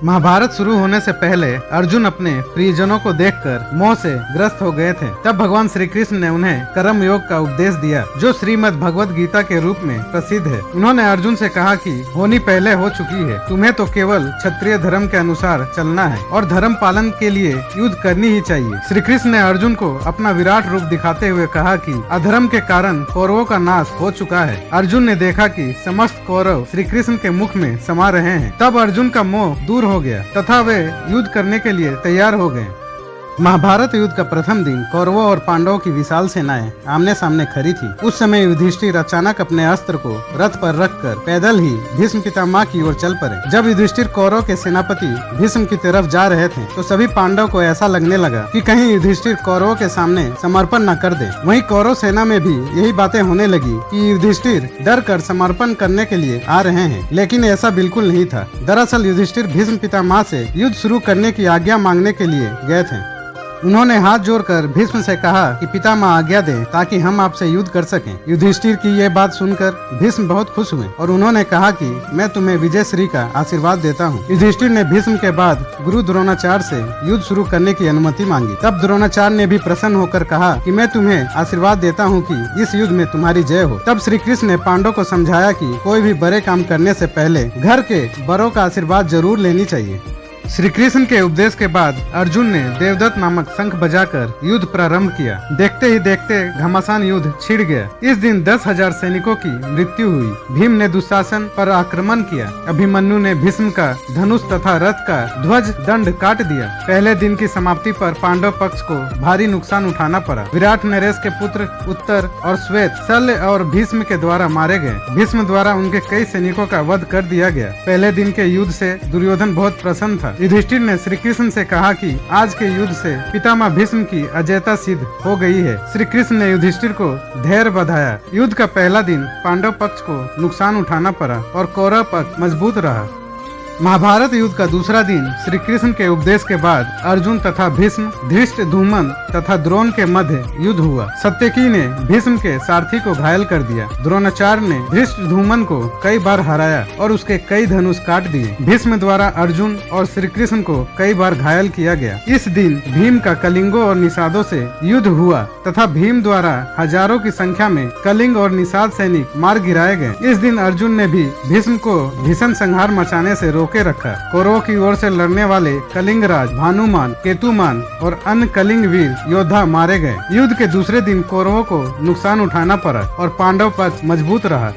महाभारत शुरू होने से पहले अर्जुन अपने प्रियजनों को देखकर मोह से ग्रस्त हो गए थे। तब भगवान श्री कृष्ण ने उन्हें कर्म योग का उपदेश दिया, जो श्रीमद् भगवद गीता के रूप में प्रसिद्ध है। उन्होंने अर्जुन से कहा कि होनी पहले हो चुकी है, तुम्हें तो केवल क्षत्रिय धर्म के अनुसार चलना है और धर्म पालन के लिए युद्ध करनी ही चाहिए। श्री कृष्ण ने अर्जुन को अपना विराट रूप दिखाते हुए कहा कि अधर्म के कारण कौरवों का नाश हो चुका है। अर्जुन ने देखा कि समस्त कौरव श्री कृष्ण के मुख में समा रहे हैं। तब अर्जुन का मोह दूर हो गया तथा वे युद्ध करने के लिए तैयार हो गए। महाभारत युद्ध का प्रथम दिन कौरवों और पांडवों की विशाल सेनाएं आमने सामने खड़ी थी। उस समय युधिष्ठिर अचानक अपने अस्त्र को रथ पर रखकर पैदल ही भीष्म पितामह की ओर चल पड़े। जब युधिष्ठिर कौरव के सेनापति भीष्म की तरफ जा रहे थे तो सभी पांडव को ऐसा लगने लगा कि कहीं युधिष्ठिर कौरवों के सामने समर्पण न कर दे। वहीं कौरव सेना में भी यही बातें होने लगी कि युधिष्ठिर डर कर समर्पण करने के लिए आ रहे हैं, लेकिन ऐसा बिल्कुल नहीं था। दरअसल युधिष्ठिर भीष्म पितामह से युद्ध शुरू करने की आज्ञा मांगने के लिए गए थे। उन्होंने हाथ जोड़कर भीष्म से कहा कि पितामह आज्ञा दें ताकि हम आपसे युद्ध कर सकें। युधिष्ठिर की ये बात सुनकर भीष्म बहुत खुश हुए और उन्होंने कहा कि मैं तुम्हें विजय श्री का आशीर्वाद देता हूँ। युधिष्ठिर ने भीष्म के बाद गुरु द्रोणाचार्य से युद्ध शुरू करने की अनुमति मांगी। तब द्रोणाचार्य ने भी प्रसन्न होकर कहा कि मैं तुम्हें आशीर्वाद देता हूँ कि इस युद्ध में तुम्हारी जय हो। तब श्री कृष्ण ने पांडव को समझाया कि कोई भी बड़े काम करने से पहले घर के बड़ों का आशीर्वाद जरूर लेनी चाहिए। श्री कृष्ण के उपदेश के बाद अर्जुन ने देवदत्त नामक शंख बजाकर युद्ध प्रारंभ किया। देखते ही देखते घमासान युद्ध छिड़ गया। इस दिन 10,000 सैनिकों की मृत्यु हुई। भीम ने दुशासन पर आक्रमण किया। अभिमन्यु ने भीष्म का धनुष तथा रथ का ध्वज दंड काट दिया। पहले दिन की समाप्ति पर पांडव पक्ष को भारी नुकसान उठाना पड़ा। विराट नरेश के पुत्र उत्तर और श्वेत शल्य और भीष्म के द्वारा मारे गए। भीष्म द्वारा उनके कई सैनिकों का वध कर दिया गया। पहले दिन के युद्ध से दुर्योधन बहुत प्रसन्न था। युधिष्ठिर ने श्री कृष्ण से कहा कि आज के युद्ध से पितामह भीष्म की अजयता सिद्ध हो गई है। श्री कृष्ण ने युधिष्ठिर को धैर्य बधाया। युद्ध का पहला दिन पांडव पक्ष को नुकसान उठाना पड़ा और कौरव पक्ष मजबूत रहा। महाभारत युद्ध का दूसरा दिन श्री कृष्ण के उपदेश के बाद अर्जुन तथा भीष्म, धृष्टद्युम्न तथा द्रोण के मध्य युद्ध हुआ। सत्यकी ने भीष्म के सारथी को घायल कर दिया। द्रोणाचार्य ने धृष्टद्युम्न को कई बार हराया और उसके कई धनुष काट दिए। भीष्म द्वारा अर्जुन और श्री कृष्ण को कई बार घायल किया गया। इस दिन भीम का कलिंगों और निषादों से युद्ध हुआ तथा भीम द्वारा हजारों की संख्या में कलिंग और निषाद सैनिक मार गिराए गए। इस दिन अर्जुन ने भी भीष्म को भीषण संहार मचाने से रोके रखा। कौरवों की ओर से लड़ने वाले कलिंगराज, भानुमान, केतुमान और अन्य कलिंग वीर योद्धा मारे गए। युद्ध के दूसरे दिन कौरवों को नुकसान उठाना पड़ा और पांडव पक्ष मजबूत रहा।